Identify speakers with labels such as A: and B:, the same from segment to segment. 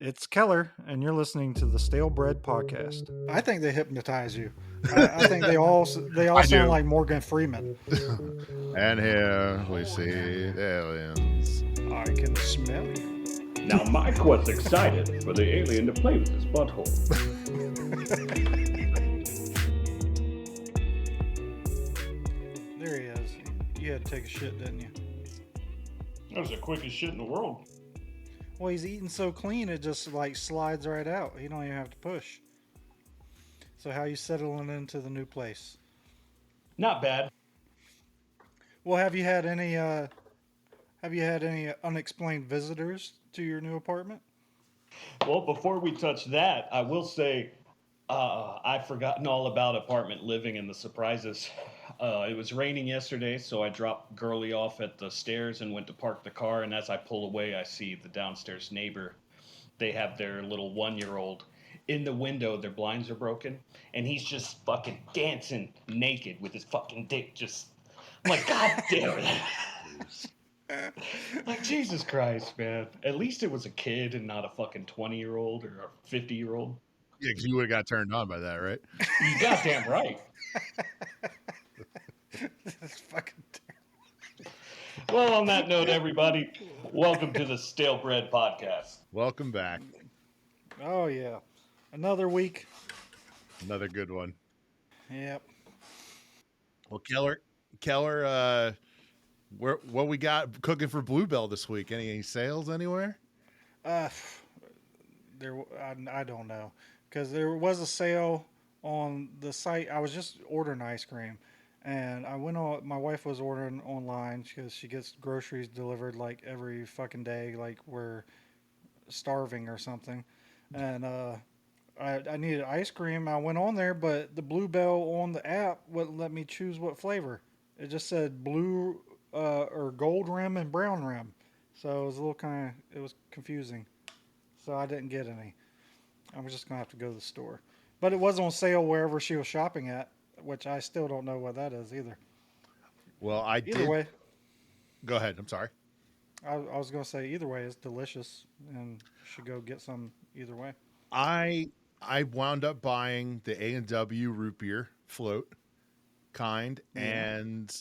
A: It's Keller, and you're listening to the Stale Bread Podcast.
B: I think they hypnotize you. I think they all
C: I
B: sound
C: do.
B: like Morgan Freeman.
C: And here we see aliens.
B: I can smell you.
D: Now Mike was excited for the alien to play with his butthole.
B: There he is. You had to take a shit, didn't you?
D: That was the quickest shit in the world.
B: Well, he's eating so clean it just like slides right out. You don't even have to push. So how you settling into the new place?
D: Not bad.
B: Well, have you had any unexplained visitors to your new apartment?
D: Well, before we touch that, I will say I've forgotten all about apartment living and the surprises. It was raining yesterday, so I dropped Girly off at the stairs and went to park the car. And as I pull away, I see the downstairs neighbor. They have their little 1-year-old in the window. Their blinds are broken, and he's just fucking dancing naked with his fucking dick. Just, I'm like, God damn it. Like, Jesus Christ, man. At least it was a kid and not a fucking 20-year-old or a 50-year-old.
C: Yeah, because you would have got turned on by that, right?
D: You goddamn right.
B: That's fucking terrible.
D: Well, on that note, everybody, welcome to the Stale Bread Podcast.
C: Welcome back.
B: Oh yeah, another week.
C: Another good one.
B: Yep.
C: Well, Keller, what we got cooking for Bluebell this week? Any sales anywhere?
B: I don't know, because there was a sale on the site. I was just ordering ice cream, and I went on. My wife was ordering online because she gets groceries delivered like every fucking day, like we're starving or something. And I needed ice cream. I went on there, but the Bluebell on the app wouldn't let me choose what flavor. It just said blue or gold rim and brown rim, so it was a little it was confusing. So I didn't get any. I'm just gonna have to go to the store. But it was on sale wherever she was shopping at, which I still don't know what that is either.
C: Well,
B: Either way,
C: Go ahead. I'm sorry.
B: I was gonna say either way it's delicious and should go get some either way.
C: I wound up buying the A&W root beer float kind, and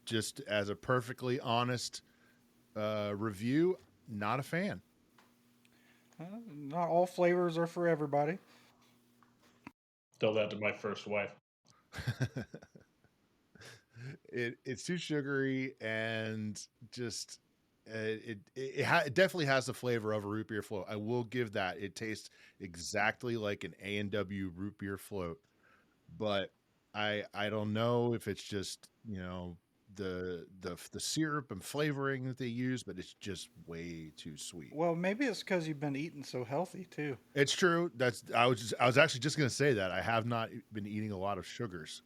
C: just as a perfectly honest review, not a fan.
B: Not all flavors are for everybody.
D: Tell that to my first wife.
C: It's too sugary and just it definitely has the flavor of a root beer float. I will give that. It tastes exactly like an A&W root beer float, but I don't know if it's just the syrup and flavoring that they use, but it's just way too sweet.
B: Well, maybe it's because you've been eating so healthy too.
C: It's true. I was actually just going to say that I have not been eating a lot of sugars.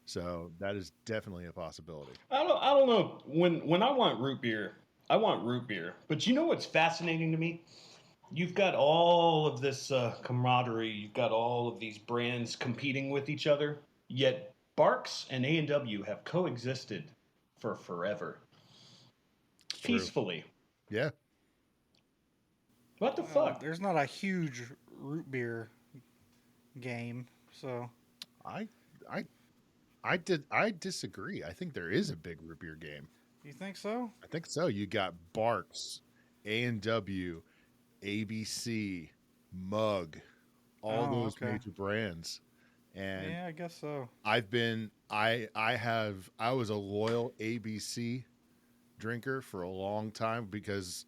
C: So that is definitely a possibility.
D: I don't know. When I want root beer, I want root beer. But you know what's fascinating to me? You've got all of this camaraderie. You've got all of these brands competing with each other. Yet Barks and A&W have coexisted for forever.
C: True.
D: Peacefully.
C: Yeah.
D: What the fuck?
B: There's not a huge root beer game, so
C: I disagree. I think there is a big root beer game.
B: you think so?
C: I think so. You got Barks, A&W, ABC, Mug, all those major brands. And
B: yeah, I guess so.
C: I was a loyal ABC drinker for a long time because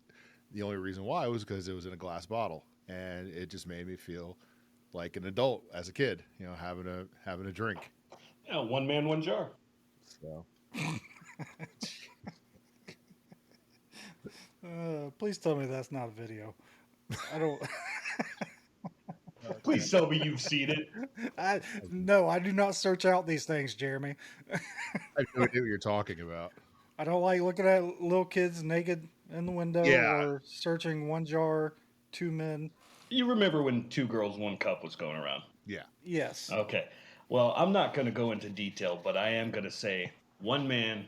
C: the only reason why was because it was in a glass bottle, and it just made me feel like an adult as a kid, having a drink.
D: Yeah, one man, one jar.
C: So
B: Please tell me that's not a video. I don't.
D: Please tell me you've seen it.
B: No, I do not search out these things, Jeremy.
C: I have no idea what you're talking about.
B: I don't like looking at little kids naked in the window or searching one jar, two men.
D: You remember when 2 Girls, 1 Cup was going around?
C: Yeah.
B: Yes.
D: Okay. Well, I'm not going to go into detail, but I am going to say 1 man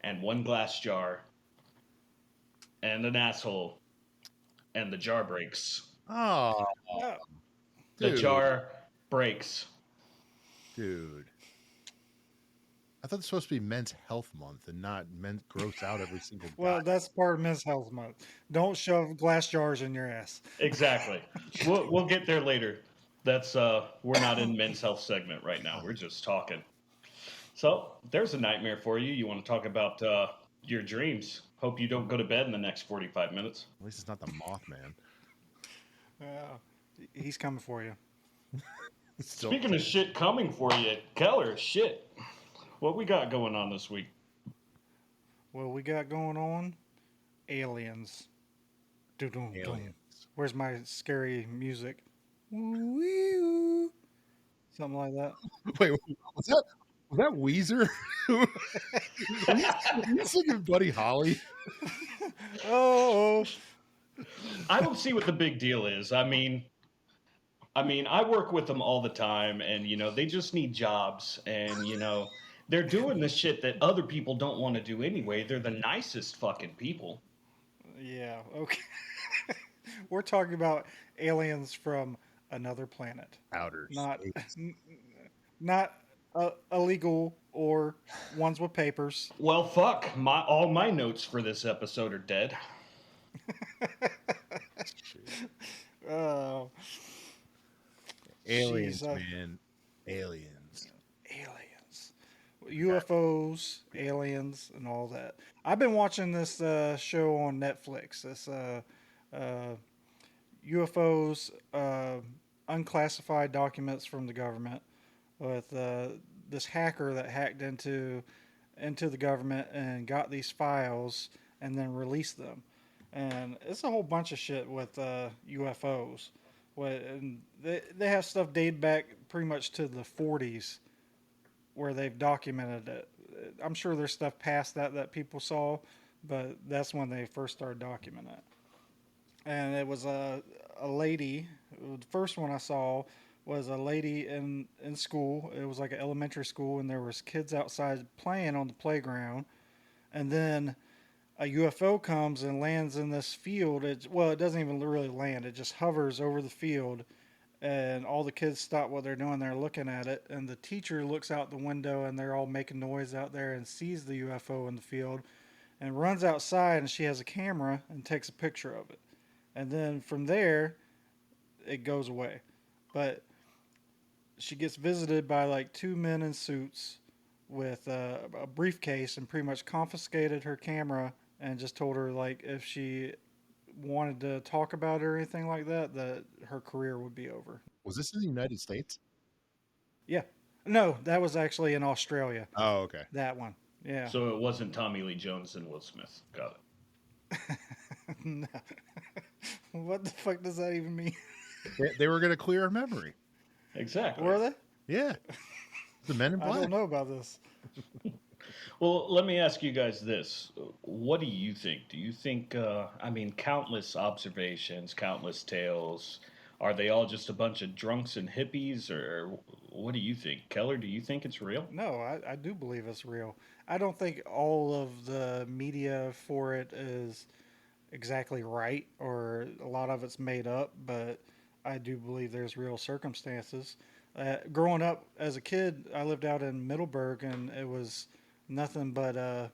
D: and 1 glass jar and an asshole and the jar breaks.
C: Oh,
B: Oh,
D: The
C: dude,
D: jar breaks.
C: dude. I thought it's supposed to be Men's Health Month and not men gross out every single
B: well,
C: guy.
B: that's part of Men's Health Month. Don't shove glass jars in your ass.
D: Exactly. We'll get there later. That's we're not in men's health segment right now. We're just talking. So there's a nightmare for you. You want to talk about your dreams? Hope you don't go to bed in the next 45 minutes.
C: At least it's not the Mothman.
B: He's coming for you.
C: Still,
D: Speaking of shit coming for you, Keller, shit. What we got going on this week?
B: What we got going on? Aliens. Doo-doo-doo.
C: aliens.
B: Where's my scary music? Woo-wee-oo. Something like that.
C: Wait, was that Weezer? Are you singing Buddy Holly?
B: Oh,
D: I don't see what the big deal is. I work with them all the time, and they just need jobs, and they're doing the shit that other people don't want to do anyway. They're the nicest fucking people.
B: yeah. Okay. We're talking about aliens from another planet,
C: Outer
B: not
C: space.
B: not illegal or ones with papers.
D: Well, fuck. All my notes for this episode are dead.
B: Oh,
C: Aliens,
B: Jeez,
C: man. Aliens.
B: aliens, UFOs, aliens, and all that. I've been watching this show on Netflix. This UFOs, unclassified documents from the government, with this hacker that hacked into the government and got these files and then released them. And it's a whole bunch of shit with UFOs. And they have stuff dated back pretty much to the 40s where they've documented it. I'm sure there's stuff past that people saw, but that's when they first started documenting it. And it was a lady. The first one I saw was a lady in school. It was like an elementary school, and there was kids outside playing on the playground. And then a UFO comes and lands in this field. It doesn't even really land. It just hovers over the field, and all the kids stop what they're doing. They're looking at it, and the teacher looks out the window, and they're all making noise out there and sees the UFO in the field, and runs outside, and she has a camera and takes a picture of it. And then from there, it goes away. But she gets visited by like two men in suits with a briefcase and pretty much confiscated her camera and just told her like if she wanted to talk about it or anything like that, that her career would be over.
C: Was this in the United States?
B: Yeah. No, that was actually in Australia.
C: Oh, okay.
B: That one. Yeah.
D: So it wasn't Tommy Lee Jones and Will Smith. Got it.
B: No. What the fuck does that even mean?
C: They were going to clear her memory.
D: Exactly.
B: Were they?
C: Yeah. The Men in
B: I
C: Black.
B: don't know about this.
D: Well, let me ask you guys this. What do you think? Do you think, countless observations, countless tales, are they all just a bunch of drunks and hippies, or what do you think? Keller, do you think it's real?
B: No, I do believe it's real. I don't think all of the media for it is exactly right, or a lot of it's made up, but I do believe there's real circumstances. Growing up as a kid, I lived out in Middleburg, and it was nothing but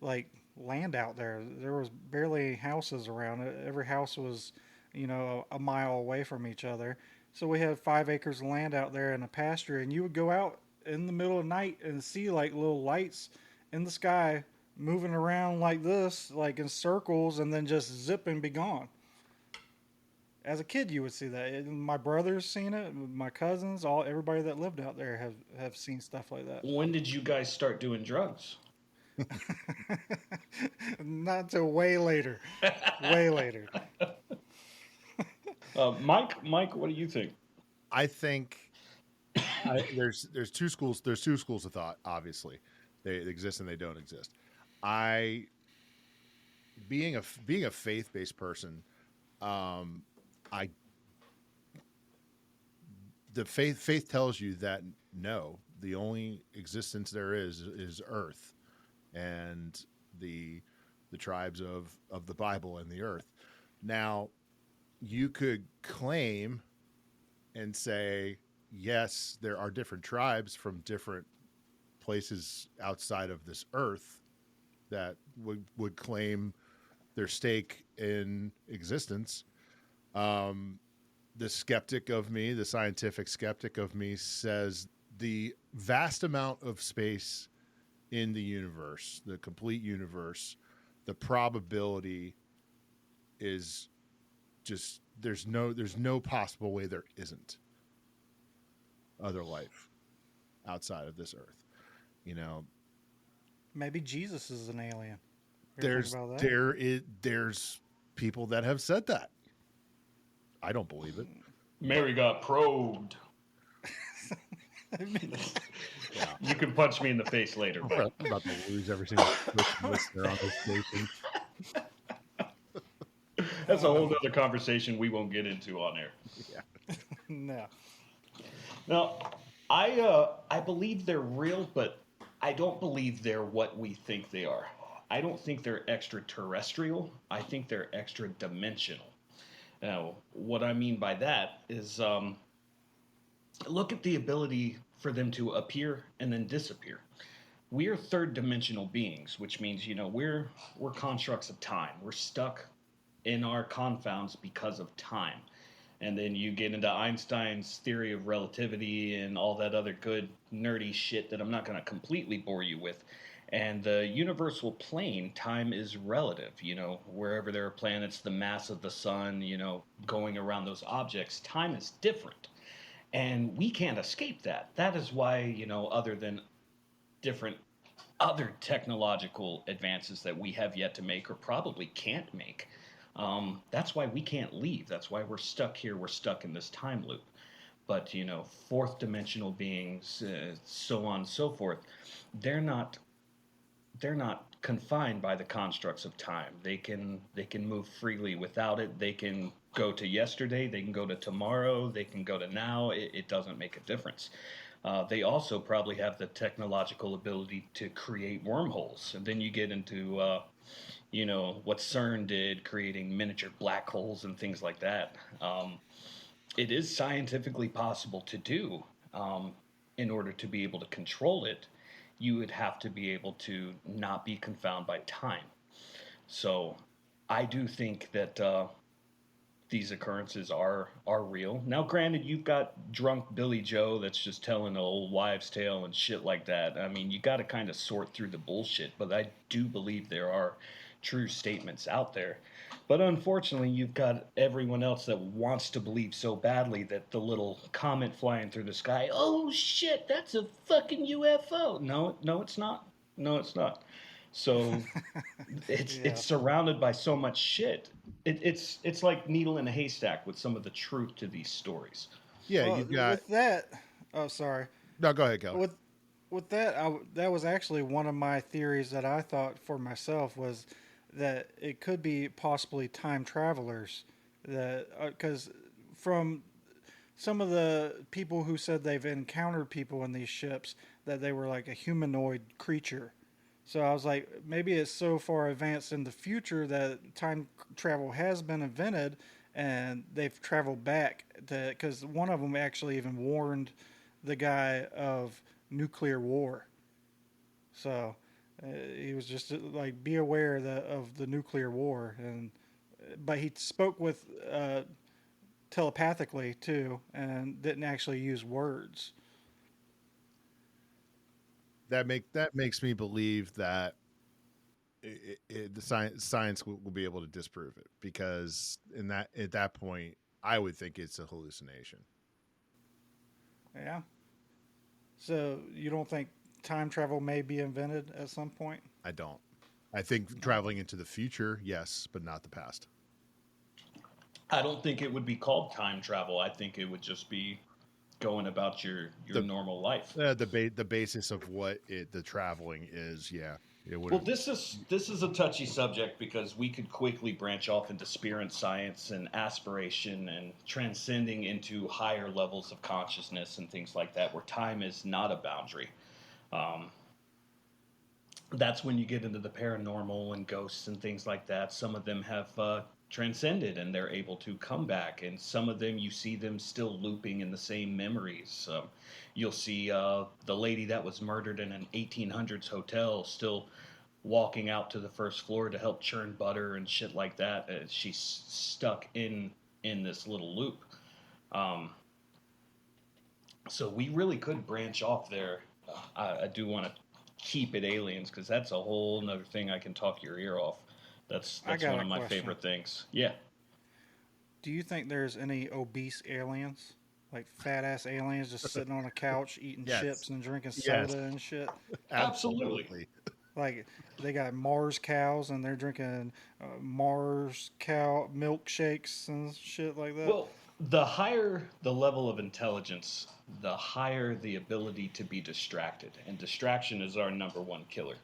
B: like land out there. There was barely houses around it. Every house was, a mile away from each other. So we had 5 acres of land out there in a pasture, and you would go out in the middle of the night and see like little lights in the sky moving around like this, like in circles, and then just zip and be gone. As a kid, you would see that. And my brother's seen it. My cousins, everybody that lived out there have seen stuff like that.
D: When did you guys start doing drugs?
B: Not until way later. Way later.
D: Mike, what do you think?
C: I think there's two schools. There's two schools of thought. Obviously, they exist and they don't exist. Being a faith-based person, the faith tells you that no, the only existence there is Earth, and the tribes of the Bible and the Earth. Now, you could claim and say, yes, there are different tribes from different places outside of this earth that would claim their stake in existence. The skeptic of me, the scientific skeptic of me, says the vast amount of space in the universe, the complete universe, the probability is just there's no possible way there isn't other life outside of this earth. You know,
B: Maybe Jesus is an alien. You ever think about that?
C: there's people that have said that. I don't believe it.
D: Mary got probed.
C: Yeah.
D: You can punch me in the face later, but
C: I'm about to lose every single listener on this station.
D: that's a whole other conversation we won't get into on air.
C: Yeah.
B: No.
D: Now, I believe they're real, but I don't believe they're what we think they are. I don't think they're extraterrestrial. I think they're extra dimensional. Now, what I mean by that is look at the ability for them to appear and then disappear. We are third dimensional beings, which means, we're constructs of time. We're stuck in our confounds because of time. And then you get into Einstein's theory of relativity and all that other good nerdy shit that I'm not going to completely bore you with. And the universal plane, time is relative. Wherever there are planets, the mass of the sun, going around those objects, time is different. And we can't escape that. That is why, other than different other technological advances that we have yet to make or probably can't make, that's why we can't leave. That's why we're stuck here. We're stuck in this time loop. But, fourth dimensional beings, so on and so forth, they're not confined by the constructs of time. They can move freely without it. They can go to yesterday. They can go to tomorrow. They can go to now. It doesn't make a difference. They also probably have the technological ability to create wormholes. And then you get into, what CERN did, creating miniature black holes and things like that. It is scientifically possible to do. In order to be able to control it, you would have to be able to not be confounded by time. So I do think that these occurrences are real. Now, granted, you've got drunk Billy Joe that's just telling an old wives' tale and shit like that. I mean, you got to kind of sort through the bullshit, but I do believe there are true statements out there. But unfortunately, you've got everyone else that wants to believe so badly that the little comet flying through the sky, oh shit, that's a fucking UFO. No, it's not. No, it's not. So it's surrounded by so much shit. It's like needle in a haystack with some of the truth to these stories.
C: Yeah,
B: Well,
C: you've got.
B: with that. Oh, sorry.
C: No, go ahead, Keller.
B: With that, that was actually one of my theories that I thought for myself was that it could be possibly time travelers. That because from some of the people who said they've encountered people in these ships that they were like a humanoid creature. So I was like, maybe it's so far advanced in the future that time travel has been invented and they've traveled back to, because one of them actually even warned the guy of nuclear war. So he was just like, be aware of the nuclear war. But he spoke with telepathically too and didn't actually use words.
C: That makes me believe that the science will be able to disprove it, because at that point I would think it's a hallucination.
B: Yeah. So you don't think time travel may be invented at some point?
C: I don't. I think traveling into the future, yes, but not the past.
D: I don't think it would be called time travel. I think it would just be going about your normal life.
C: The basis of what the traveling is, yeah.
D: Well, this is a touchy subject because we could quickly branch off into spirit science and aspiration and transcending into higher levels of consciousness and things like that, where time is not a boundary. That's when you get into the paranormal and ghosts and things like that. Some of them have transcended and they're able to come back. And some of them, you see them still looping in the same memories. You'll see the lady that was murdered in an 1800s hotel still walking out to the first floor to help churn butter and shit like that. She's stuck in this little loop. Um, so we really could branch off there. I do want to keep it aliens because that's a whole nother thing I can talk your ear off. That's
B: got
D: one
B: a
D: of my
B: question.
D: favorite things. Yeah.
B: Do you think there's any obese aliens? Like fat ass aliens just sitting on a couch eating
C: Yes.
B: chips and drinking
C: Yes.
B: soda and shit?
D: Absolutely.
B: Like they got Mars cows and they're drinking Mars cow milkshakes and shit like that.
D: Well, the higher the level of intelligence, the higher the ability to be distracted. And distraction is our number one killer.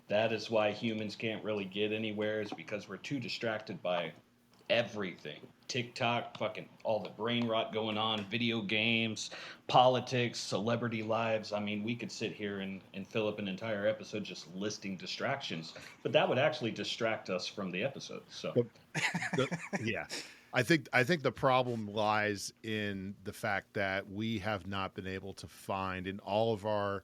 D: That is why humans can't really get anywhere, is because we're too distracted by everything. TikTok, fucking all the brain rot going on, video games, politics, celebrity lives. I mean, we could sit here and fill up an entire episode just listing distractions, but that would actually distract us from the episode. So,
C: Yeah. I think the problem lies in the fact that we have not been able to find in all of our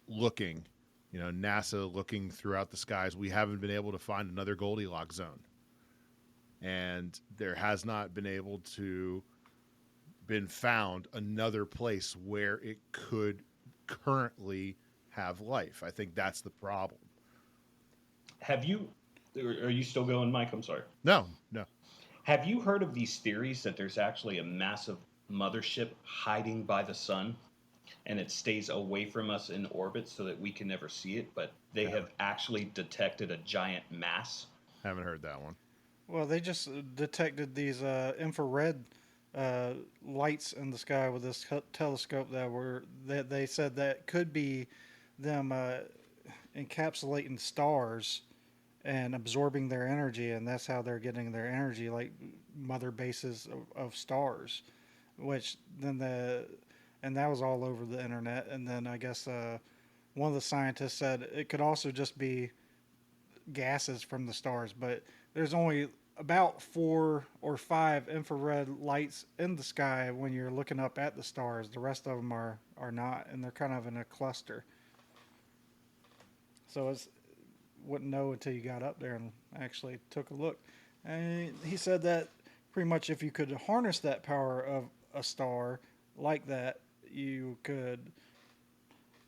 C: looking, NASA looking throughout the skies, we haven't been able to find another Goldilocks zone. And there has not been found another place where it could currently have life. I think that's the problem.
D: are you still going, Mike? I'm sorry.
C: No.
D: Have you heard of these theories that there's actually a massive mothership hiding by the sun and it stays away from us in orbit so that we can never see it, but they have actually detected a giant mass?
C: Haven't heard that one.
B: Well, they just detected these infrared lights in the sky with this telescope that they said that could be them encapsulating stars and absorbing their energy, and that's how they're getting their energy, like mother bases of stars. Which then and that was all over the internet. And then I guess one of the scientists said it could also just be gases from the stars, but there's only about 4 or 5 infrared lights in the sky when you're looking up at the stars. The rest of them are not, and they're kind of in a cluster. So it's wouldn't know until you got up there and actually took a look. And he said that pretty much if you could harness that power of a star like that, you could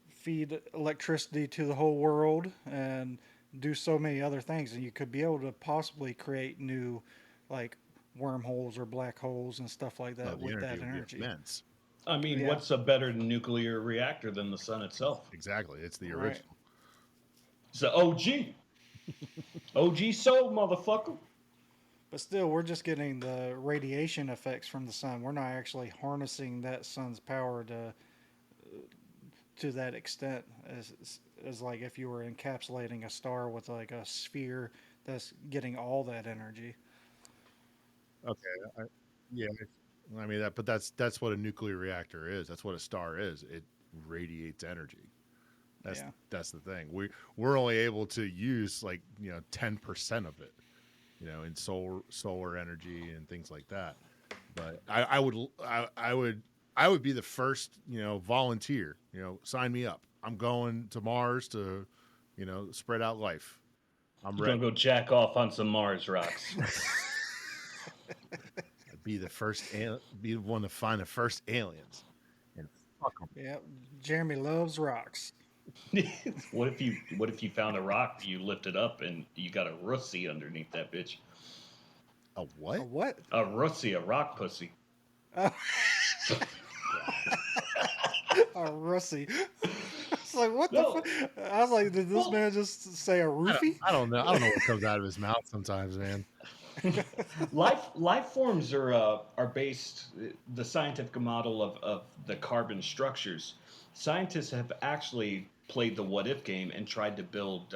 B: feed electricity to the whole world and do so many other things, and you could be able to possibly create new like wormholes or black holes and stuff like that with that energy.
C: Immense.
D: I mean, what's a better nuclear reactor than the sun itself?
C: Exactly. It's the original.
B: Right.
D: It's the OG. OG soul, motherfucker.
B: But still, we're just getting the radiation effects from the sun. We're not actually harnessing that sun's power to that extent as like if you were encapsulating a star with like a sphere that's getting all that energy.
C: Okay. Yeah. I mean that's what a nuclear reactor is. That's what a star is. It radiates energy. That's the thing. We're only able to use 10% of it, in solar energy and things like that. But I would be the first, volunteer, sign me up. I'm going to Mars to, spread out life. I'm
D: You're
C: ready.
D: gonna go jack off on some Mars rocks.
C: Be the one to find the first aliens and fuck them.
B: Yeah, Jeremy loves rocks.
D: What if you found a rock, you lift it up, and you got a russie underneath that bitch?
C: A what?
B: A what?
D: A russie, a rock pussy.
B: A Russie. It's like, what the fuck? I was like, did this man just say a roofie?
C: I don't know. I don't know what comes out of his mouth sometimes, man.
D: Life forms are based. The scientific model of the carbon structures. Scientists have actually played the what if game and tried to build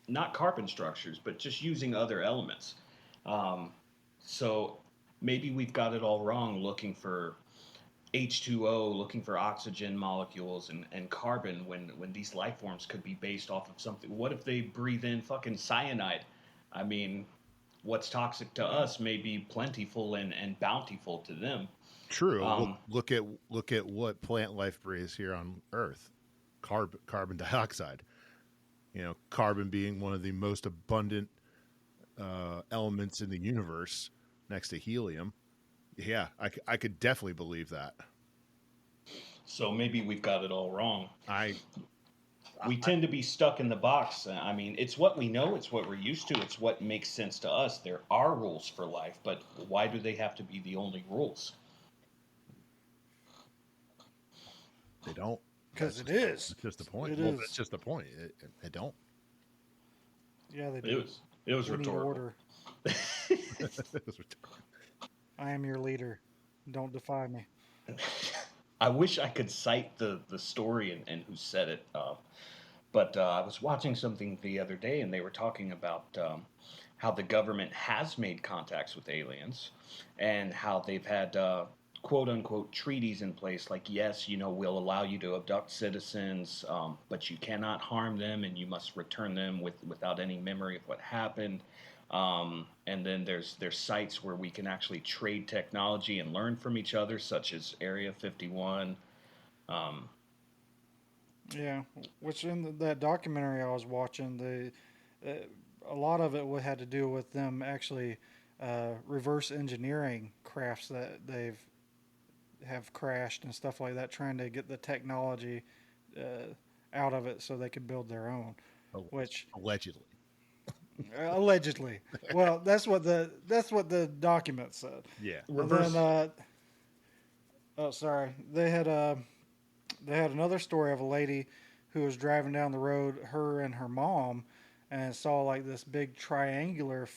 D: not carbon structures, but just using other elements. So maybe we've got it all wrong looking for H2O, looking for oxygen molecules and carbon when these life forms could be based off of something. What if they breathe in fucking cyanide? I mean, what's toxic to us may be plentiful and bountiful to them.
C: True. Look at what plant life breathes here on Earth. Carbon dioxide. Carbon being one of the most abundant elements in the universe next to helium. Yeah, I could definitely believe that.
D: So maybe we've got it all wrong. We tend to be stuck in the box. I mean, it's what we know, it's what we're used to, it's what makes sense to us. There are rules for life, but why do they have to be the only rules?
C: They don't.
B: Because it is.
C: That's just the point.
B: It
C: Well,
B: is.
C: that's just the point. They don't.
B: Yeah, they do.
D: It was
B: We need
D: rhetorical.
B: order. I am your leader. Don't defy me.
D: I wish I could cite the story and who said it. But I was watching something the other day, and they were talking about how the government has made contacts with aliens, and how they've had quote unquote treaties in place. Like, yes, we'll allow you to abduct citizens, but you cannot harm them, and you must return them without any memory of what happened. And then there's sites where we can actually trade technology and learn from each other, such as Area 51.
B: Yeah, which in that documentary I was watching, a lot of it had to do with them actually reverse engineering crafts that have crashed and stuff like that, trying to get the technology out of it so they could build their own. Which allegedly, well, that's what the document said.
C: Yeah.
D: Reverse.
B: And then, sorry, they had another story of a lady who was driving down the road, her and her mom, and saw like this big triangular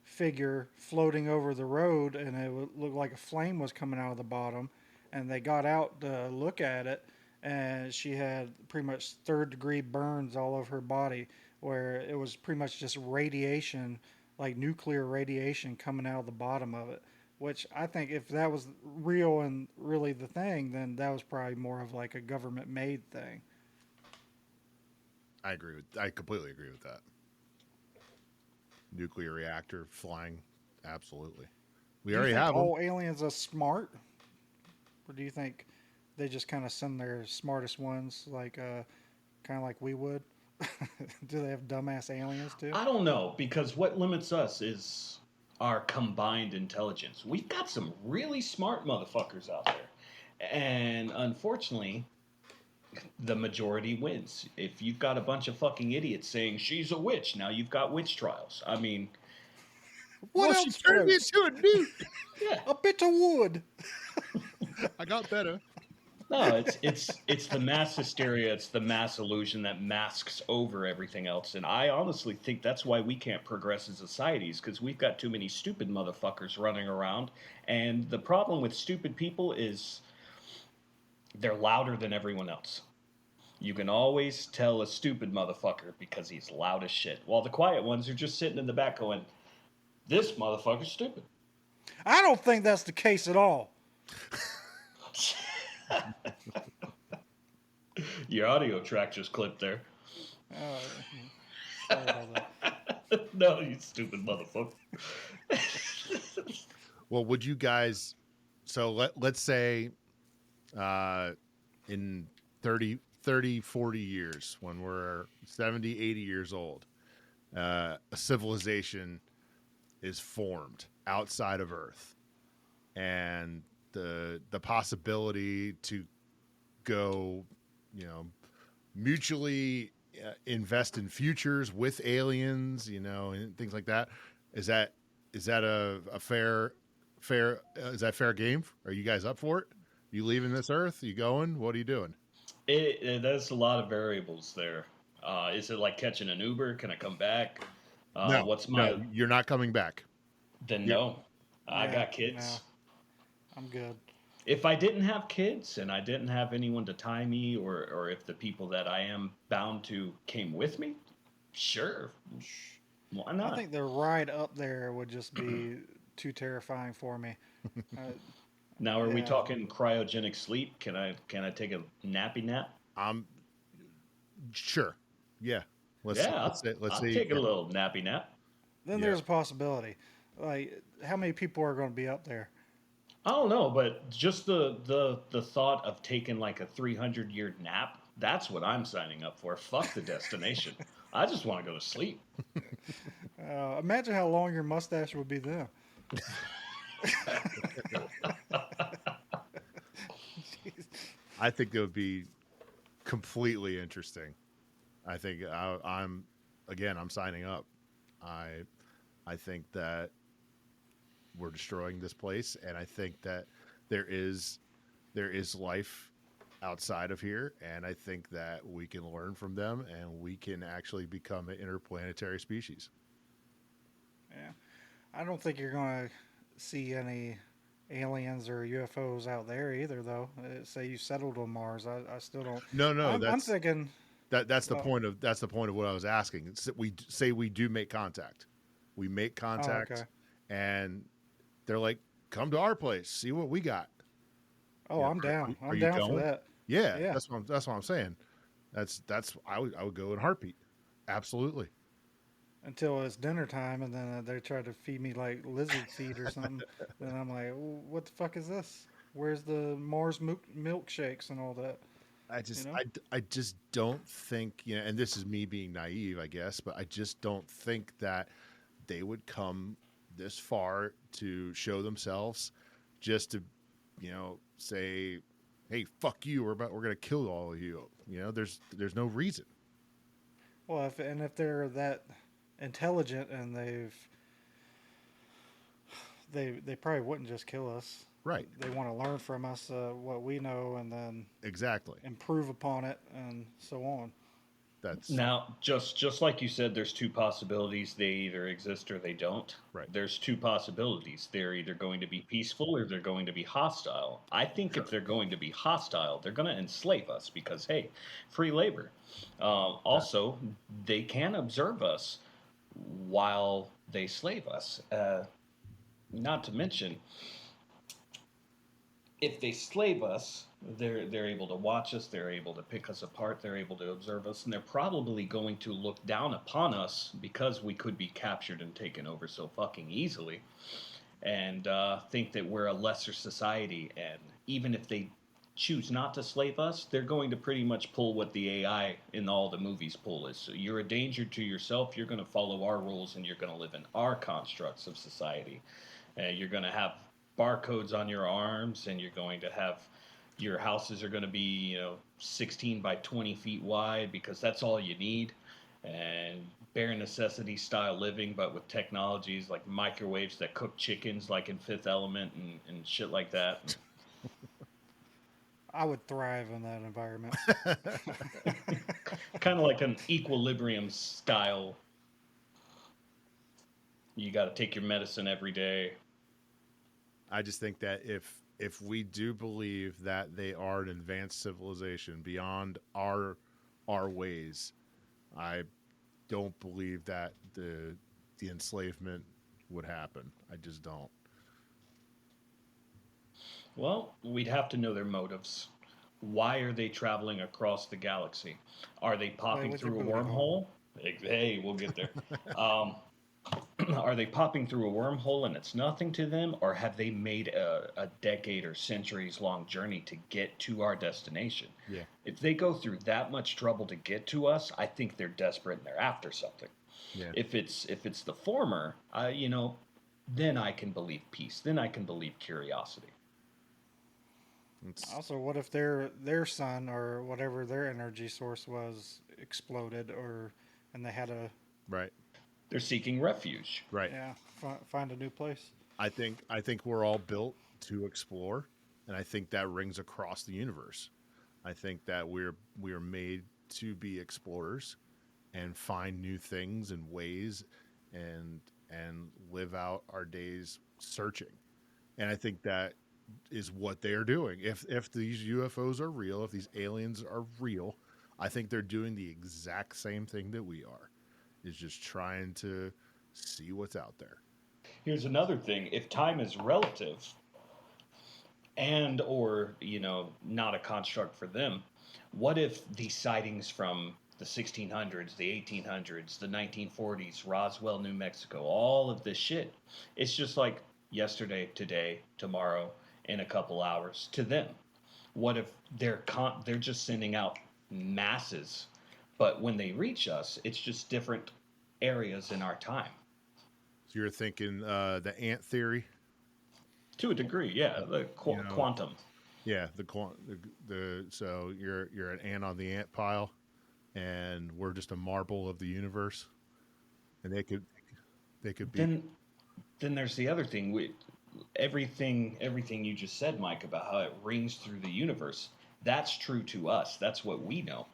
B: figure floating over the road, and it looked like a flame was coming out of the bottom. And they got out to look at it, and she had pretty much third-degree burns all over her body, where it was pretty much just radiation, like nuclear radiation coming out of the bottom of it. Which I think if that was real and really the thing, then that was probably more of like a government-made thing.
C: I completely agree with that. Nuclear reactor flying, absolutely. We already have them.
B: All aliens are smart, or do you think they just kind of send their smartest ones, like kind of like we would? Do they have dumbass aliens too?
D: I don't know, because what limits us is our combined intelligence. We've got some really smart motherfuckers out there. And unfortunately, the majority wins. If you've got a bunch of fucking idiots saying she's a witch, now you've got witch trials. I mean,
B: What
C: she
B: else?
C: turned me into a newt.
D: yeah.
B: A bit of wood.
C: I got better.
D: No, it's the mass hysteria, it's the mass illusion that masks over everything else. And I honestly think that's why we can't progress as societies, because we've got too many stupid motherfuckers running around. And the problem with stupid people is they're louder than everyone else. You can always tell a stupid motherfucker because he's loud as shit, while the quiet ones are just sitting in the back going, this motherfucker's stupid.
B: I don't think that's the case at all.
D: Your audio track just clipped there.
B: Sorry about that.
D: No, you stupid motherfucker.
C: Well, would you guys, so let's say in 30, 40 years, when we're 70, 80 years old, a civilization is formed outside of Earth, and the possibility to go, mutually invest in futures with aliens, and things like that. Is that a fair is that fair game? Are you guys up for it? You leaving this Earth? You going? What are you doing?
D: There's a lot of variables there. Is it like catching an Uber? Can I come back?
C: No, you're not coming back.
D: Then no. I got kids.
B: No, I'm good.
D: If I didn't have kids and I didn't have anyone to tie me, or if the people that I am bound to came with me, sure. Why not?
B: I think the ride up there would just be too terrifying for me.
D: Now, are we talking cryogenic sleep? Can I take a nappy nap?
C: Sure. Yeah. Let's
D: take a little nappy nap.
B: then
C: Yeah.
B: there's a possibility. Like, how many people are going to be up there?
D: I don't know, but just the thought of taking like a 300-year nap, that's what I'm signing up for. Fuck the destination. I just want to go to sleep.
B: Imagine how long your mustache would be then.
C: I think it would be completely interesting. I think I'm signing up. I think that we're destroying this place, and I think that there is life outside of here, and I think that we can learn from them, and we can actually become an interplanetary species.
B: Yeah. I don't think you're going to see any aliens or UFOs out there either, though. Say you settled on Mars. I still don't.
C: No,
B: I'm thinking.
C: that's the
B: Well,
C: point of what I was asking. We say we do make contact. We make
B: oh,
C: contact,
B: okay.
C: and they're like, "Come to our place, see what we got."
B: Oh, I'm down.
C: Are
B: I'm
C: you
B: down for
C: going?
B: that.
C: Yeah,
B: Yeah.
C: that's what I'm saying. I would go in a heartbeat. Absolutely.
B: Until it's dinner time, and then they try to feed me like lizard feed or something. Then I'm like, what the fuck is this? Where's the Mars milkshakes and all that?
C: I just
B: You know?
C: I just don't think, and this is me being naive, I guess, but I just don't think that they would come this far to show themselves just to, say, "Hey, fuck you, we're going to kill all of you." There's no reason.
B: Well, if they're that intelligent and they probably wouldn't just kill us.
C: Right.
B: They want to learn from us what we know and then
C: Exactly.
B: improve upon it and so on.
C: That's
D: Now, just like you said, there's two possibilities. They either exist or they don't.
C: right.
D: There's two possibilities. They're either going to be peaceful or they're going to be hostile. I think if they're going to be hostile, they're going to enslave us because, hey, free labor. Also, they can observe us while they slave us. Not to mention, if they slave us, they're able to watch us, they're able to pick us apart, they're able to observe us, and they're probably going to look down upon us because we could be captured and taken over so fucking easily, and think that we're a lesser society. And even if they choose not to slave us, they're going to pretty much pull what the AI in all the movies pull is. So you're a danger to yourself, you're going to follow our rules, and you're going to live in our constructs of society. You're going to have barcodes on your arms, and you're going to have your houses are going to be 16 by 20 feet wide because that's all you need, and bare necessity style living, but with technologies like microwaves that cook chickens like in Fifth Element and shit like that.
B: I would thrive in that environment.
D: Kind of like an equilibrium style. You got to take your medicine every day.
C: I just think that if we do believe that they are an advanced civilization beyond our ways, I don't believe that the enslavement would happen. I just don't.
D: Well, we'd have to know their motives. Why are they traveling across the galaxy? Are they popping
B: with your
D: through a
B: booty
D: wormhole? Hey, we'll get there. Are they popping through a wormhole and it's nothing to them? Or have they made a decade or centuries long journey to get to our destination?
C: Yeah.
D: If they go through that much trouble to get to us, I think they're desperate and they're after something.
C: Yeah.
D: If it's the former, then I can believe peace. Then I can believe curiosity.
B: Also, what if their sun or whatever their energy source was exploded, and they had to
C: Right.
D: They're seeking refuge.
C: Right.
B: find a new place?
C: I think we're all built to explore, and I think that rings across the universe. I think that we're made to be explorers and find new things and ways and live out our days searching. And I think that is what they are doing. If these UFOs are real, if these aliens are real, I think they're doing the exact same thing that we are. Is just trying to see what's out there.
D: Here's another thing. If time is relative or not a construct for them, what if the sightings from the 1600s, the 1800s, the 1940s, Roswell, New Mexico, all of this shit. It's just like yesterday, today, tomorrow, in a couple hours to them. What if they're just sending out masses, but when they reach us, it's just different areas in our time.
C: So you're thinking the ant theory?
D: To a degree, yeah, the quantum.
C: Yeah, so you're an ant on the ant pile, and we're just a marble of the universe, and they could be.
D: Then there's the other thing. Everything you just said, Mike, about how it rings through the universe. That's true to us. That's what we know.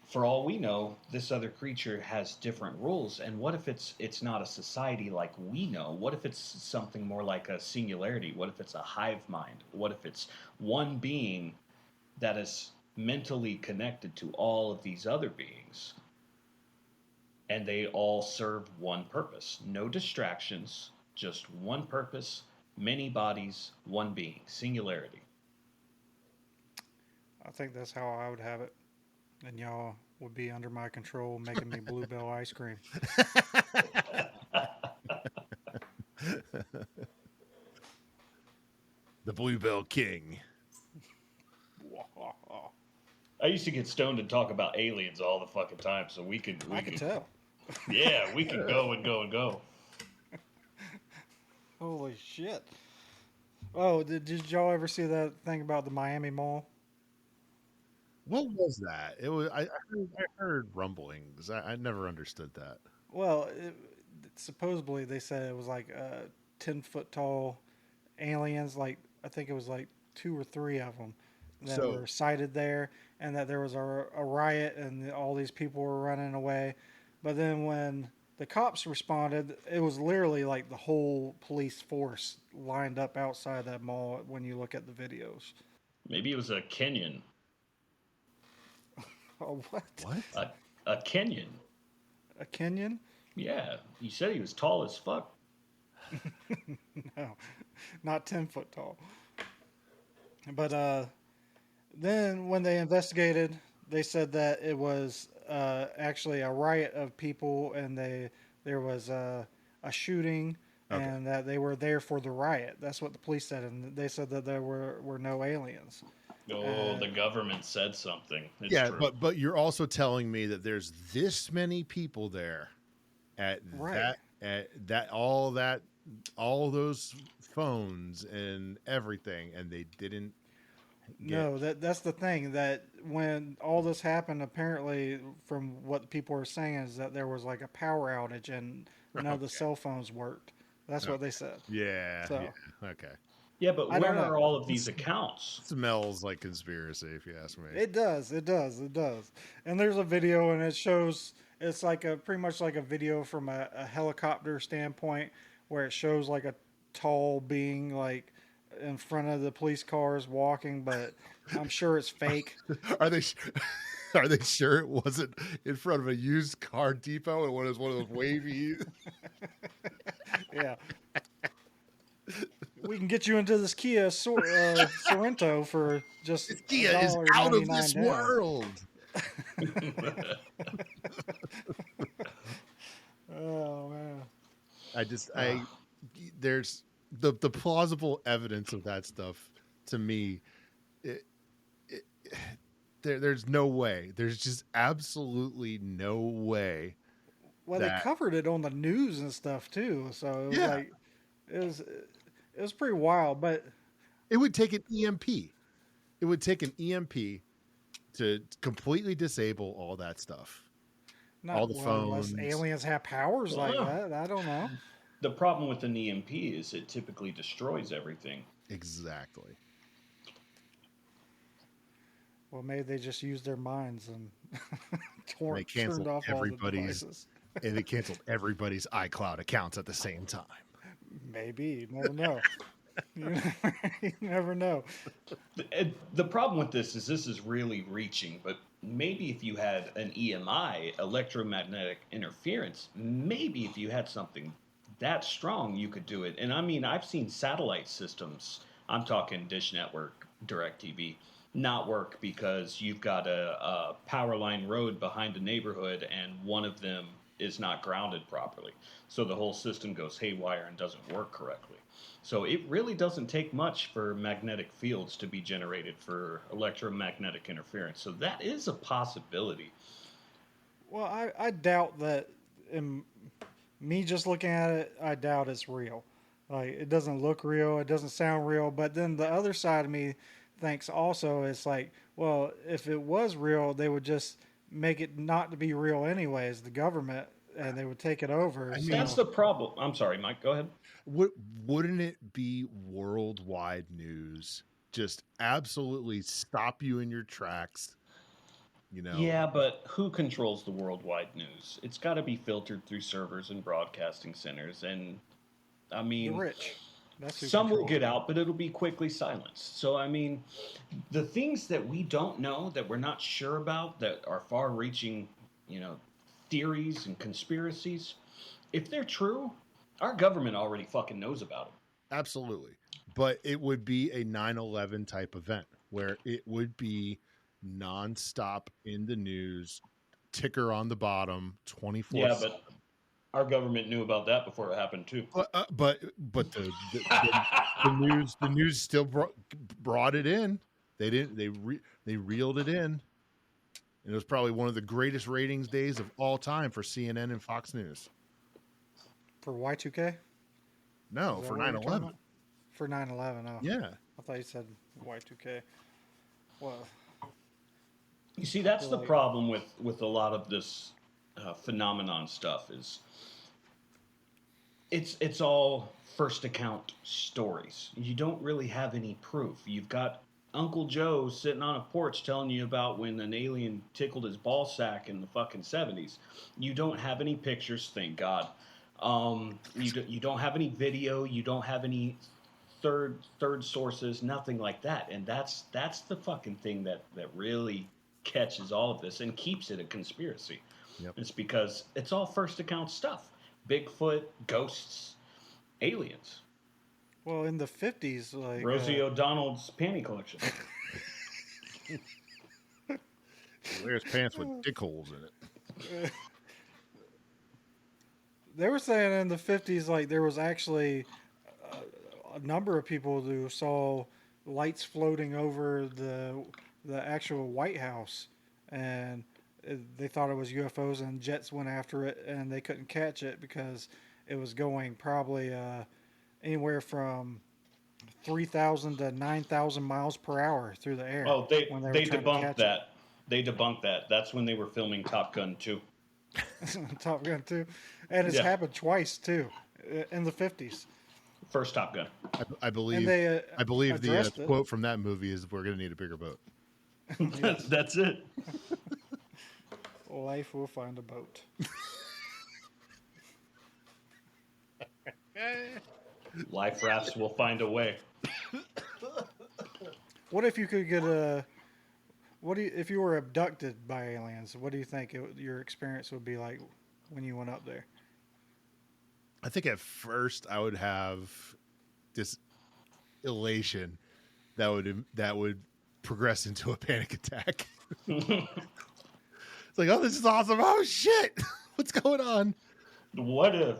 D: For all we know, this other creature has different rules. And what if it's not a society like we know? What if it's something more like a singularity? What if it's a hive mind? What if it's one being that is mentally connected to all of these other beings? And they all serve one purpose. No distractions, just one purpose, many bodies, one being, singularity.
B: I think that's how I would have it. And y'all would be under my control, making me Bluebell ice cream.
C: The Bluebell King.
D: I used to get stoned and talk about aliens all the fucking time, so we could
B: tell.
D: Yeah, we could go and go and go.
B: Holy shit. Oh, did y'all ever see that thing about the Miami Mall?
C: What was that? It was I heard rumblings. I never understood that.
B: Well, supposedly they said it was like 10-foot tall aliens. Like I think it was like 2 or 3 of them that were sighted there, and that there was a riot and all these people were running away. But then when the cops responded, it was literally like the whole police force lined up outside that mall when you look at the videos.
D: Maybe it was a Kenyan.
B: Oh, what?
C: What?
D: A Kenyan.
B: A Kenyan?
D: Yeah, you said he was tall as fuck.
B: No, not 10 foot tall. But then when they investigated, they said that it was actually a riot of people, and there was a shooting,
C: Okay.
B: and that they were there for the riot. That's what the police said, and they said that there were no aliens.
D: Oh, the government said something. It's
C: yeah,
D: true.
C: but you're also telling me that there's this many people there at
B: Right.
C: all those phones and everything, and they didn't
B: No, that's the thing, that when all this happened, apparently from what people were saying is that there was like a power outage and none of the cell phones worked. That's what they said.
C: Yeah.
B: So-
C: Yeah. Okay.
D: Yeah, but
B: I don't
D: where
B: know.
D: are all of these accounts?
C: Smells like conspiracy, if you ask me.
B: It does. And there's a video, and it shows, it's like pretty much like a video from a helicopter standpoint, where it shows like a tall being like in front of the police cars walking, but I'm sure it's fake.
C: Are they sure it wasn't in front of a used car depot and it was one of those wavy?
B: Yeah. We can get you into this Kia Sorrento for just
C: This Kia is out of this
B: $1.99 down.
C: world.
B: Oh man.
C: There's the plausible evidence of that stuff to me. There's no way. There's just absolutely no way.
B: Well, they covered it on the news and stuff too, so it was like it was pretty wild. But
C: it would take an EMP. It would take an EMP to completely disable all that stuff. All the phones.
B: Unless aliens have powers like that. I don't know.
D: The problem with an EMP is it typically destroys everything.
C: Exactly.
B: Well, maybe they just used their minds and
C: They canceled
B: turned off all the
C: everybody's
B: devices.
C: and they canceled everybody's iCloud accounts at the same time.
B: Maybe. You never know. You never know.
D: The problem with this is really reaching, but maybe if you had an EMI, electromagnetic interference, maybe if you had something that strong, you could do it. And I mean, I've seen satellite systems. I'm talking Dish Network, DirecTV. not work because you've got a power line road behind a neighborhood and one of them is not grounded properly. So the whole system goes haywire and doesn't work correctly. So it really doesn't take much for magnetic fields to be generated for electromagnetic interference. So that is a possibility.
B: Well, I doubt that. In me just looking at it, I doubt it's real. Like, it doesn't look real. It doesn't sound real. But then the other side of me thinks also it's like, well, if it was real, they would just make it not to be real anyways, the government, and they would take it over.
D: That's the problem. I'm sorry, Mike. Go ahead.
C: Wouldn't it be worldwide news? Just absolutely stop you in your tracks. You know?
D: Yeah, but who controls the worldwide news? It's got to be filtered through servers and broadcasting centers. And I mean,
B: the rich. That's who
D: some will
B: controls
D: get
B: it.
D: out, but it'll be quickly silenced. So, I mean, the things that we don't know, that we're not sure about, that are far reaching, theories and conspiracies, if they're true, our government already fucking knows about them.
C: Absolutely. But it would be a 9/11 type event where it would be nonstop in the news, ticker on the bottom, 24.
D: Yeah, but our government knew about that before it happened too.
C: But the news still brought it in. They didn't. They reeled it in. And it was probably one of the greatest ratings days of all time for CNN and Fox News.
B: For Y2K?
C: No,
B: Is
C: for
B: that what you're talking
C: 9/11.
B: about? For 9/11, oh.
C: Yeah.
B: I thought you said Y2K. Well,
D: You see, that's the
B: Like-
D: problem with a lot of this phenomenon stuff is it's all first account stories. You don't really have any proof. You've got Uncle Joe sitting on a porch telling you about when an alien tickled his ball sack in the fucking 70s. You don't have any pictures, thank God. You don't have any video. You don't have any third sources, nothing like that. And that's the fucking thing that really catches all of this and keeps it a conspiracy.
C: Yep.
D: It's because it's all first account stuff. Bigfoot, ghosts, aliens.
B: well, in the 50s, like
D: Rosie O'Donnell's panty collection.
C: There's pants with dick holes in it.
B: they were saying in the 50s, like there was actually a number of people who saw lights floating over the actual White House, and they thought it was UFOs, and jets went after it, and they couldn't catch it because it was going probably anywhere from 3,000 to 9,000 miles per hour through the air.
D: Oh, they
B: were trying to
D: debunked
B: catch
D: that. They debunked that. That's when they were filming Top Gun 2.
B: it. Top Gun 2. And it's
D: Yeah.
B: happened twice, too, in the 50s.
D: First Top Gun.
C: I believe.
B: And they
C: I believe the
B: addressed it.
C: quote from that movie is, "We're going to need a bigger boat."
D: That's it.
B: Life will find a boat.
D: Life rafts will find a way.
B: What if you could get if you were abducted by aliens? What do you think your experience would be like when you went up there?
C: I think at first I would have this elation that would progress into a panic attack. It's like, oh, this is awesome! Oh shit, what's going on?
D: What if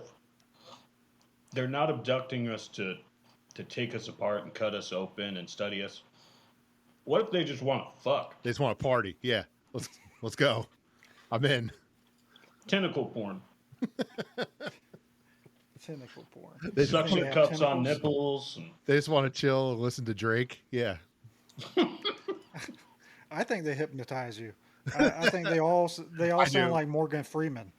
D: they're not abducting us to take us apart and cut us open and study us? What if they just want to fuck?
C: They just want to party. Yeah, let's go. I'm in.
D: Tentacle porn.
B: Tentacle porn.
C: They just,
D: Suction
B: have
D: cups on
B: tentacles?
D: nipples. And
C: they just want to chill and listen to Drake. Yeah.
B: I think they hypnotize you. I think they all
C: I
B: sound
C: do.
B: like Morgan Freeman.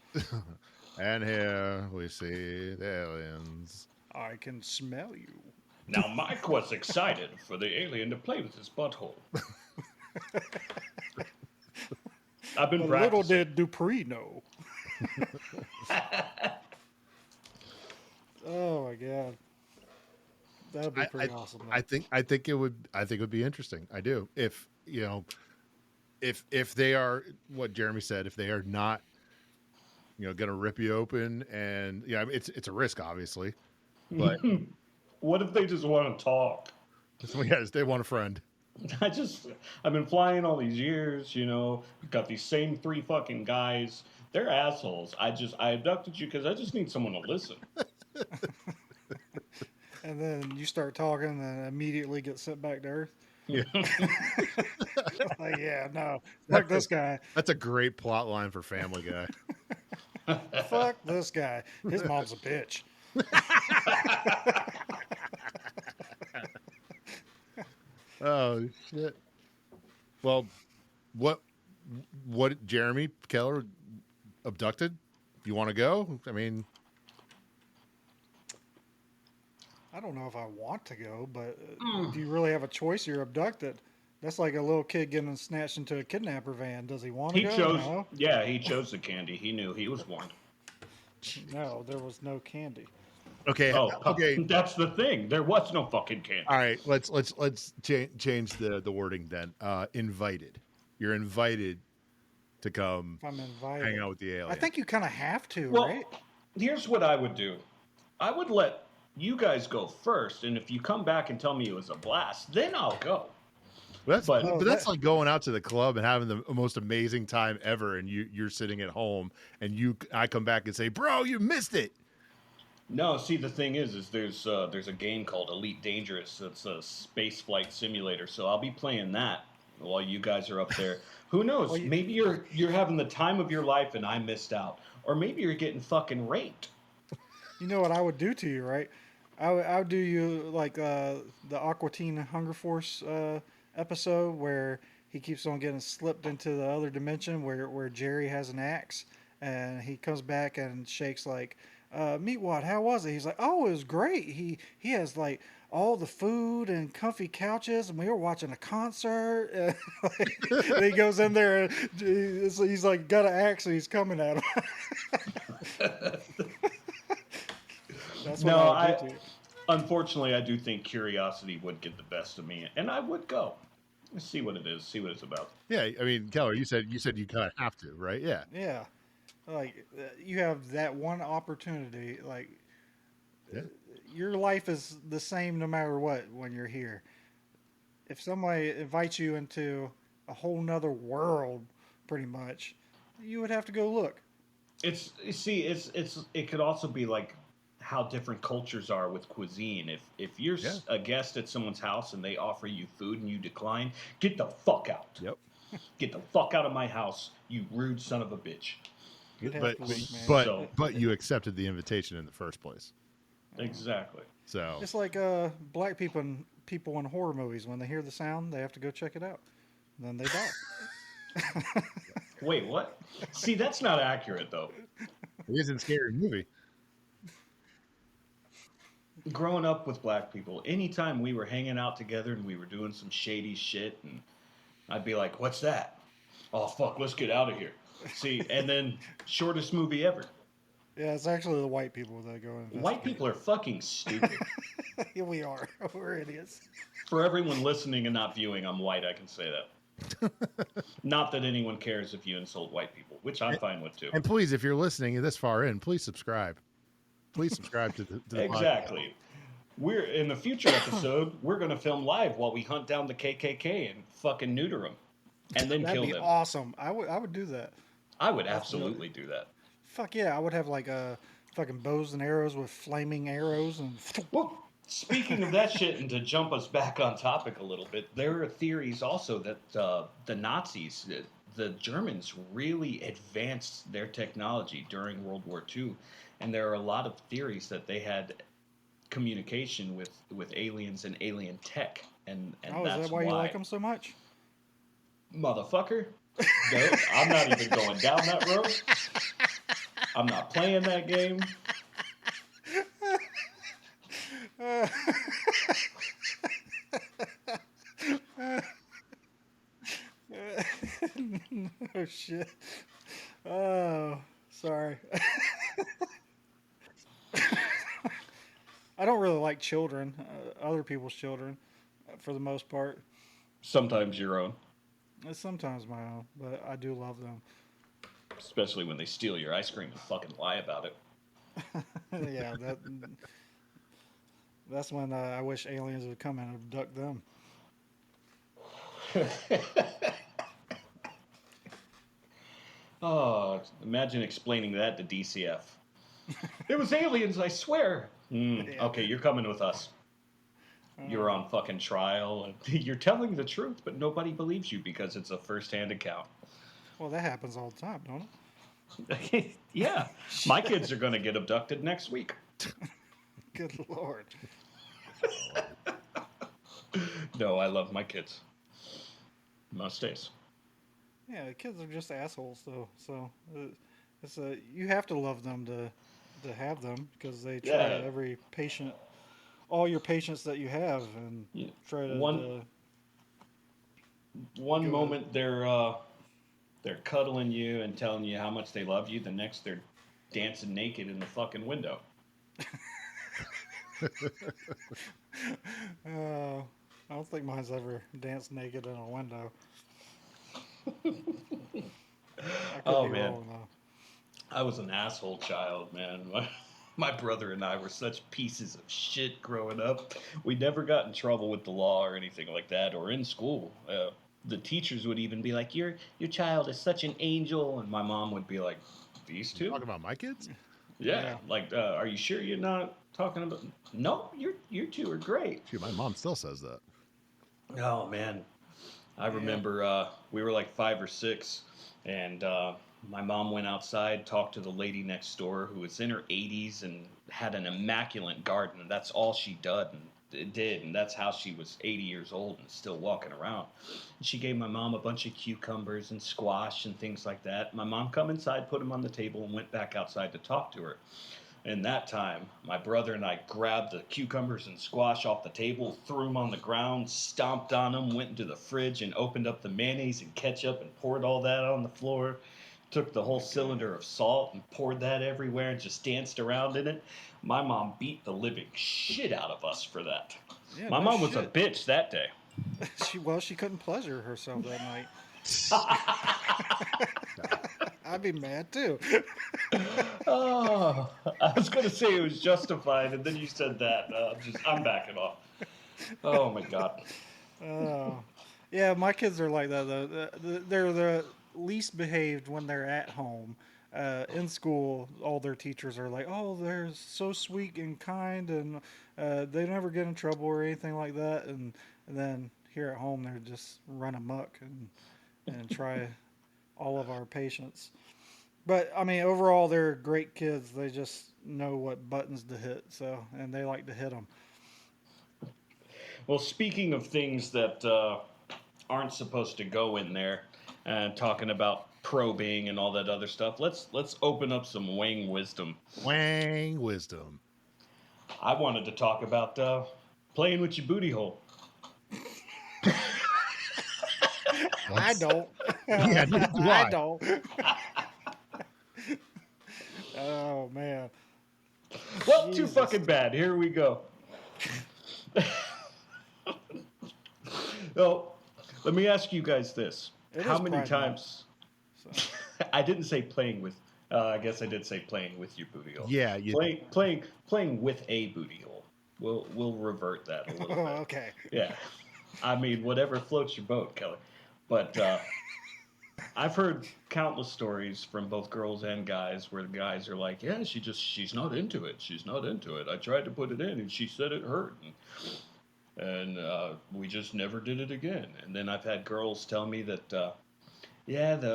C: And here we see the aliens.
B: I can smell you.
D: now Mike was excited for the alien to play with his butthole. I've been
B: But little
D: practicing.
B: did Dupree know. Oh my god, that would be pretty awesome.
C: I think it would be interesting. I do. If if they are what Jeremy said, if they are not, going to rip you open, and I mean, it's a risk, obviously, but
D: What if they just want to talk?
C: yes, they want a friend.
D: I've been flying all these years, you know, got these same three fucking guys. They're assholes. I abducted you because I just need someone to listen.
B: And then you start talking and immediately get sent back to Earth.
C: Yeah.
B: Like, yeah, no,
C: That's
B: fuck this guy.
C: That's a great plot line for Family Guy.
B: Fuck this guy. His mom's a bitch.
C: Oh shit. Well, what Jeremy Keller abducted? You want to go? I mean,
B: I don't know if I want to go, but do you really have a choice? You're abducted. That's like a little kid getting snatched into a kidnapper van. Does he want to
D: He
B: go?
D: chose,
B: No.
D: yeah, he chose the candy. He knew he was warned.
B: No, there was no candy.
C: okay,
D: Oh,
C: okay.
D: that's the thing. There was no fucking candy.
C: All right, let's change the wording then. Invited. You're invited to come
B: If I'm invited,
C: hang out with the alien.
B: I think you kind of have to,
D: Well,
B: right?
D: here's what I would do. I would let you guys go first, and if you come back and tell me it was a blast, then I'll go.
C: But
D: but-
C: that's like going out to the club and having the most amazing time ever, and you're sitting at home, and I come back and say, "Bro, you missed it."
D: No, see, the thing is there's a game called Elite Dangerous. It's a space flight simulator, so I'll be playing that while you guys are up there. Who knows?
B: Well,
D: Maybe you're having the time of your life, and I missed out, or maybe you're getting fucking raped.
B: You know what I would do to you, right? I would do you like the Aqua Teen Hunger Force episode where he keeps on getting slipped into the other dimension where Jerry has an axe and he comes back and shakes like, Meatwad, how was it? He's like, oh, it was great. He has like all the food and comfy couches and we were watching a concert. And he goes in there and he's like got an axe and he's coming at him. That's what I would do to you.
D: Unfortunately, I do think curiosity would get the best of me, and I would go. Let's see what it is, see what it's about.
C: Yeah, I mean, Keller, you said you kind of have to, right? Yeah.
B: Yeah, like you have that one opportunity. Like
C: Yeah.
B: your life is the same no matter what when you're here. If somebody invites you into a whole nother world, pretty much, you would have to go look.
D: It could also be like how different cultures are with cuisine. If you're a guest at someone's house and they offer you food and you decline, get the fuck out.
C: Yep.
D: Get the fuck out of my house, you rude son of a bitch.
B: You'd have
C: But
B: to look, man.
C: but you accepted the invitation in the first place.
D: Exactly.
C: So
B: It's like black people in horror movies. When they hear the sound, they have to go check it out. And then they die.
D: Wait, what? See, that's not accurate though.
C: it isn't a scary movie.
D: Growing up with black people, anytime we were hanging out together and we were doing some shady shit, and I'd be like, "What's that? Oh fuck, let's get out of here." See, and then shortest movie ever.
B: Yeah, it's actually the white people that go investigate.
D: White people are fucking stupid.
B: Here we are. We're idiots.
D: For everyone listening and not viewing, I'm white. I can say that. Not that anyone cares if you insult white people, which I'm fine with too.
C: And please, if you're listening this far in, please subscribe. Please subscribe to the
D: Exactly. We're in the future episode. We're going to film live while we hunt down the KKK and fucking neuter them, and then
B: That'd
D: kill
B: be
D: them.
B: awesome. I would do that.
D: I would absolutely do that.
B: Fuck yeah, I would have like fucking bows and arrows with flaming arrows and.
D: Well, speaking of that shit, and to jump us back on topic a little bit, there are theories also that the Nazis, the Germans, really advanced their technology during World War II, and there are a lot of theories that they had communication with aliens and alien tech, and
B: Oh,
D: that's
B: is that why you like them so much?
D: Motherfucker. No, I'm not even going down that road. I'm not playing that game.
B: Oh shit. Oh, sorry. I don't really like children, other people's children, for the most part.
D: Sometimes your own,
B: It's sometimes my own, but I do love them.
D: especially when they steal your ice cream and fucking lie about it.
B: Yeah, that's when I wish aliens would come and abduct them.
D: Oh, imagine explaining that to DCF. It was aliens, I swear.
B: Yeah.
D: Okay, you're coming with us. You're on fucking trial. And you're telling the truth, but nobody believes you because it's a first-hand account.
B: Well, that happens all the time, don't it?
D: Yeah. My kids are going to get abducted next week.
B: Good Lord.
D: No, I love my kids. Most days.
B: Yeah, the kids are just assholes, though. So it's you have to love them to have them because they try
D: Yeah.
B: every patient, all your patients that you have, and
D: Yeah.
B: try to.
D: One
B: Go
D: moment they're cuddling you and telling you how much they love you. The next they're dancing naked in the fucking window.
B: I don't think mine's ever danced naked in a window. I could
D: Oh,
B: be
D: man.
B: wrong, though.
D: I was an asshole child, man. My brother and I were such pieces of shit growing up. We never got in trouble with the law or anything like that, or in school. The teachers would even be like, "Your child is such an angel," and my mom would be like, "These two?
C: Talking about my kids?
D: Yeah. Like, are you sure you're not talking about? No, you two are great."
C: Shoot, my mom still says that.
D: Oh man, I remember we were like 5 or 6, and my mom went outside, talked to the lady next door who was in her 80s and had an immaculate garden. And that's all she did, and that's how she was 80 years old and still walking around. And she gave my mom a bunch of cucumbers and squash and things like that. My mom come inside, put them on the table, and went back outside to talk to her. And that time, my brother and I grabbed the cucumbers and squash off the table, threw them on the ground, stomped on them, went into the fridge and opened up the mayonnaise and ketchup and poured all that on the floor. Took the whole cylinder of salt and poured that everywhere and just danced around in it. My mom beat the living shit out of us for that.
B: Yeah,
D: My
B: no
D: mom was a
B: shit.
D: bitch that day.
B: She couldn't pleasure herself that night. I'd be mad too.
D: Oh, I was going to say it was justified, and then you said that. I'm backing off. Oh, my God.
B: Yeah, my kids are like that though. They're the least behaved when they're at home. In school, all their teachers are like, "Oh, they're so sweet and kind, and they never get in trouble or anything like that." And then here at home, they're just run amok and try all of our patients. But I mean, overall, they're great kids. They just know what buttons to hit, and they like to hit them.
D: Well, speaking of things that aren't supposed to go in there, talking about probing and all that other stuff, let's open up some Wang Wisdom.
C: Wang Wisdom.
D: I wanted to talk about playing with your booty hole.
B: I don't.
C: Yeah, neither do
B: I
C: I.
B: don't. Oh man.
D: Well, too
B: Jesus.
D: fucking bad. Here we go. So, let me ask you guys this:
B: It
D: how
B: is
D: many
B: Pride Month,
D: times?
B: so.
D: I didn't say playing with. I guess I did say playing with your booty hole.
C: Yeah, you
D: Playing with a booty hole. We'll revert that a little
B: Oh,
D: bit.
B: okay.
D: Yeah, I mean whatever floats your boat, Keller. But I've heard countless stories from both girls and guys where the guys are like, "Yeah, she's not into it. She's not into it. I tried to put it in, and she said it hurt." And we just never did it again. And then I've had girls tell me that,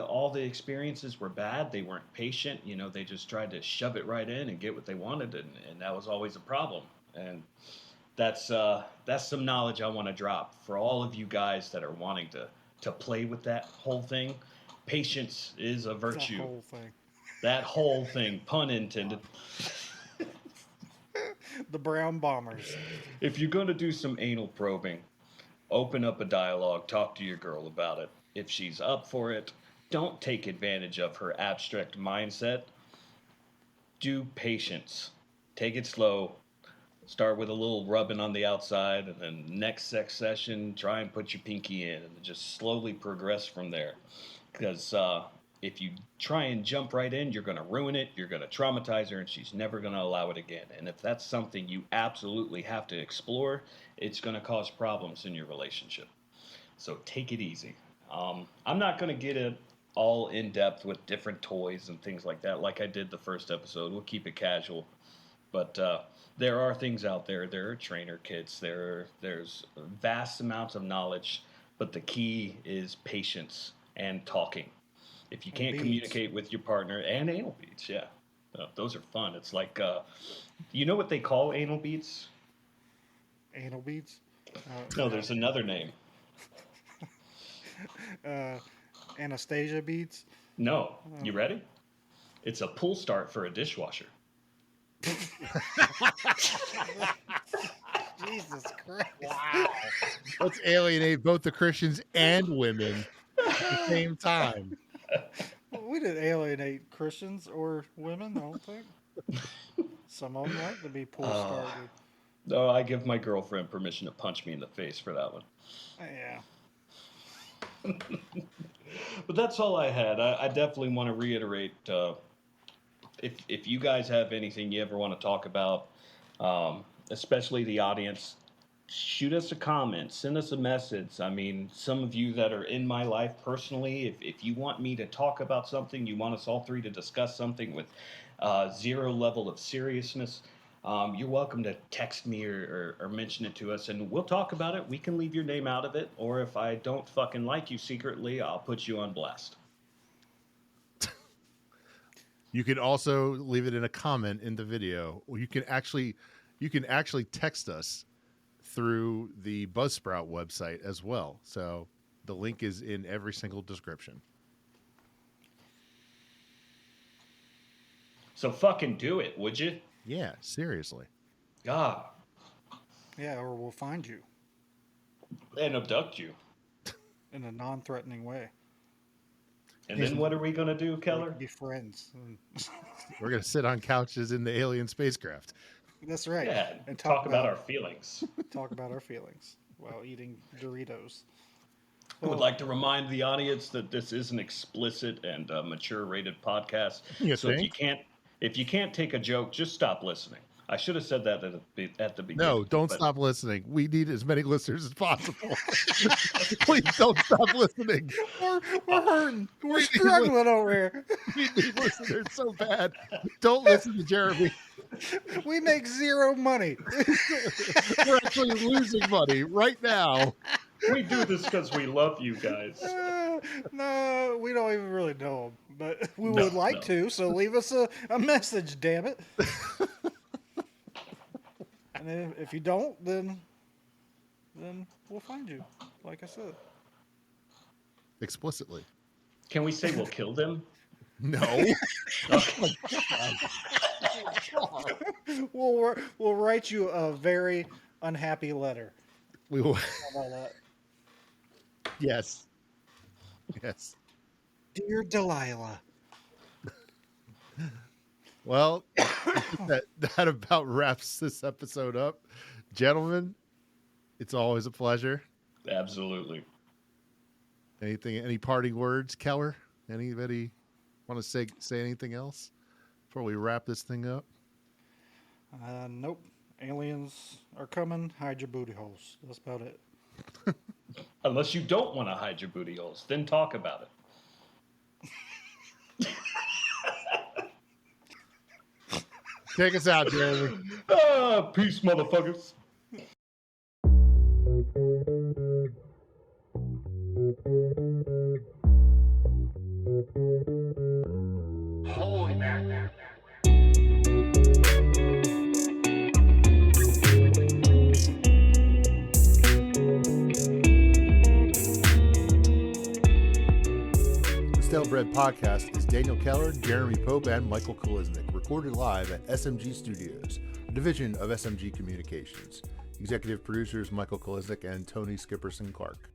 D: all the experiences were bad. They weren't patient. You know, they just tried to shove it right in and get what they wanted, and that was always a problem. And that's some knowledge I want to drop for all of you guys that are wanting to play with that whole thing. Patience is a virtue.
B: That whole thing.
D: That whole thing, pun intended.
B: The brown bombers.
D: If you're going to do some anal probing, open up a dialogue, talk to your girl about it. If she's up for it, don't take advantage of her abstract mindset. Do patience. Take it slow. Start with a little rubbing on the outside, and then next sex session, try and put your pinky in, and just slowly progress from there. Because if you try and jump right in, you're going to ruin it, you're going to traumatize her, and she's never going to allow it again. And if that's something you absolutely have to explore, it's going to cause problems in your relationship. So take it easy. I'm not going to get it all in depth with different toys and things like that, like I did the first episode. We'll keep it casual. But there are things out there. There are trainer kits. There's vast amounts of knowledge. But the key is patience and talking. If you
B: And
D: can't
B: beads.
D: communicate with your partner, and anal beads, yeah. Those are fun. It's like, you know what they call anal beads?
B: Anal beads.
D: No, there's another name.
B: Anastasia beads.
D: No. You ready? It's a pull start for a dishwasher.
B: Jesus Christ.
C: Wow. Let's alienate both the Christians and women at the same time.
B: We didn't alienate Christians or women, I don't think. Some of them like to be pull started.
D: No, I give my girlfriend permission to punch me in the face for that one.
B: Yeah.
D: But that's all I had. I definitely want to reiterate, if you guys have anything you ever want to talk about, especially the audience, shoot us a comment, send us a message. I mean, some of you that are in my life personally, if you want me to talk about something, you want us all three to discuss something with zero level of seriousness, you're welcome to text me or mention it to us, and we'll talk about it. We can leave your name out of it, or if I don't fucking like you secretly, I'll put you on blast.
C: You can also leave it in a comment in the video, or you can actually text us through the Buzzsprout website as well. So the link is in every single description.
D: So fucking do it, would you?
C: Yeah, seriously.
D: God.
B: Yeah, or we'll find you
D: And abduct you.
B: in a non-threatening way.
D: And then what are we going to do,
B: We
D: Keller?
B: can be friends.
C: We're going to sit on couches in the alien spacecraft.
B: That's right.
D: Yeah,
B: And
D: talk about our feelings.
B: talk about our feelings while eating Doritos.
D: I would like to remind the audience that this is an explicit and mature rated podcast.
C: You
D: So
C: think?
D: if you can't take a joke, just stop listening. I should have said that at the beginning.
C: No, don't
D: but
C: stop listening. We need as many listeners as possible. Please don't stop listening.
B: We're hurting. We're
C: We need
B: struggling over here.
C: We need listeners so bad. Don't listen to Jeremy.
B: We make zero money.
C: We're actually losing money right now.
D: We do this because we love you guys.
B: No, we don't even really know them, but we
D: No,
B: would like
D: no.
B: to. So leave us a message, damn it. And if you don't, then we'll find you. Like I said,
C: Explicitly.
D: Can we say we'll kill them?
C: No.
B: we'll write you a very unhappy letter.
C: We will.
B: How about that?
C: Yes. Yes.
B: Dear Delilah.
C: Well, that about wraps this episode up. Gentlemen, it's always a pleasure.
D: Absolutely.
C: Any parting words, Keller? Anybody want to say anything else before we wrap this thing up?
B: Nope. Aliens are coming. Hide your booty holes. That's about it.
D: Unless you don't want to hide your booty holes, then talk about it.
C: Take us out, Jeremy.
D: Peace, motherfuckers.
E: Holy man.
C: The Stale Bread Podcast is Daniel Keller, Jeremy Pope, and Michael Koliznik, recorded live at SMG Studios, a division of SMG Communications. Executive producers Michael Koliznik and Tony Skipperson Clark.